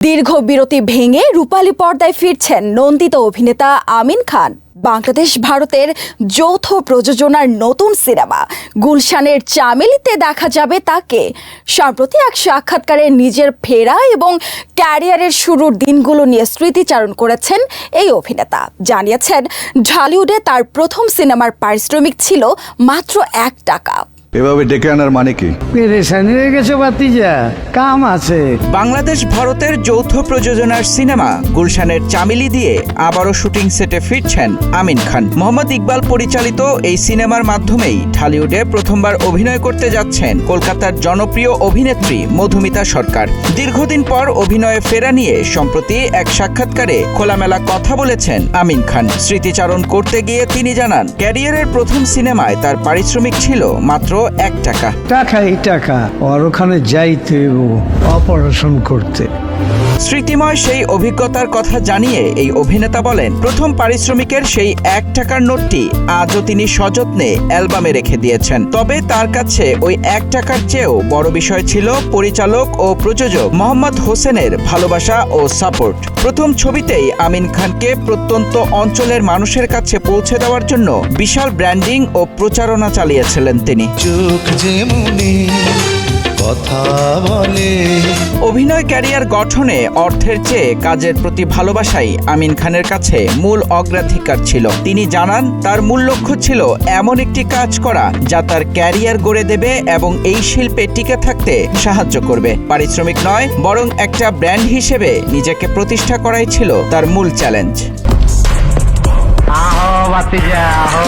দীর্ঘ বিরতি ভেঙে রূপালী পর্দায় ফিরছেন নন্দিত অভিনেতা আমিন খান। বাংলাদেশ ভারতের যৌথ প্রযোজনার নতুন সিনেমা গুলশানের চামেলিতে দেখা যাবে তাকে। সম্প্রতি এক সাক্ষাৎকারে নিজের ফেরা এবং ক্যারিয়ারের শুরুর দিনগুলো নিয়ে স্মৃতিচারণ করেছেন এই অভিনেতা। জানিয়েছেন ঢালিউডে তার প্রথম সিনেমার পারিশ্রমিক ছিল মাত্র ৳1। এভাবে ডেকে আনার মানে কি? পেরেশানি হয়ে গেছে ভাতিজা, কাম আছে। বাংলাদেশ ভারতের যৌথ প্রযোজনার সিনেমা গুলশানের চামেলি দিয়ে আবারও শুটিং সেটে ফিরছেন আমিন খান। মোহাম্মদ ইকবাল পরিচালিত এই সিনেমার মাধ্যমেই ঢালিউডে প্রথমবার অভিনয় করতে যাচ্ছেন কলকাতার জনপ্রিয় অভিনেত্রী মধুমিতা সরকার। দীর্ঘদিন পর অভিনয়ে ফেরা নিয়ে সম্প্রতি এক সাক্ষাৎকারে খোলামেলা কথা বলেছেন আমিন খান। স্মৃতিচারণ করতে গিয়ে তিনি জানান, ক্যারিয়ারের প্রথম সিনেমায় তার পারিশ্রমিক ছিল মাত্র ৳1। টাকাই টাকা, আর ওখানে যাইতে অপারেশন করতে। স্মৃতিময় সেই অভিজ্ঞতার কথা জানিয়ে এই অভিনেতা বলেন, প্রথম পারিশ্রমিকের সেই ৳1 নোটটি আজও তিনি সযত্নে অ্যালবামে রেখে দিয়েছেন। তবে তার কাছে ওই ৳1 চেয়েও বড় বিষয় ছিল পরিচালক ও প্রযোজক মোহাম্মদ হোসেনের ভালোবাসা ও সাপোর্ট। প্রথম ছবিতেই আমিন খানকে প্রত্যন্ত অঞ্চলের মানুষের কাছে পৌঁছে দেওয়ার জন্য বিশাল ব্র্যান্ডিং ও প্রচারণা চালিয়েছিলেন তিনি। চোখ যেমনি কথা বলে। অভিনয় ক্যারিয়ার গঠনে অর্থের চেয়ে কাজের প্রতি ভালোবাসাই আমিন খানের কাছে মূল অগ্রাধিকার ছিল। তিনি জানান, তার মূল লক্ষ্য ছিল এমন একটি কাজ করা যা তার ক্যারিয়ার গড়ে দেবে এবং এই শিল্পে টিকে থাকতে সাহায্য করবে। পারিশ্রমিক নয়, বরং একটা ব্র্যান্ড হিসেবে নিজেকে প্রতিষ্ঠা করাই ছিল তার মূল চ্যালেঞ্জ। আহো ভাতিজা আহো।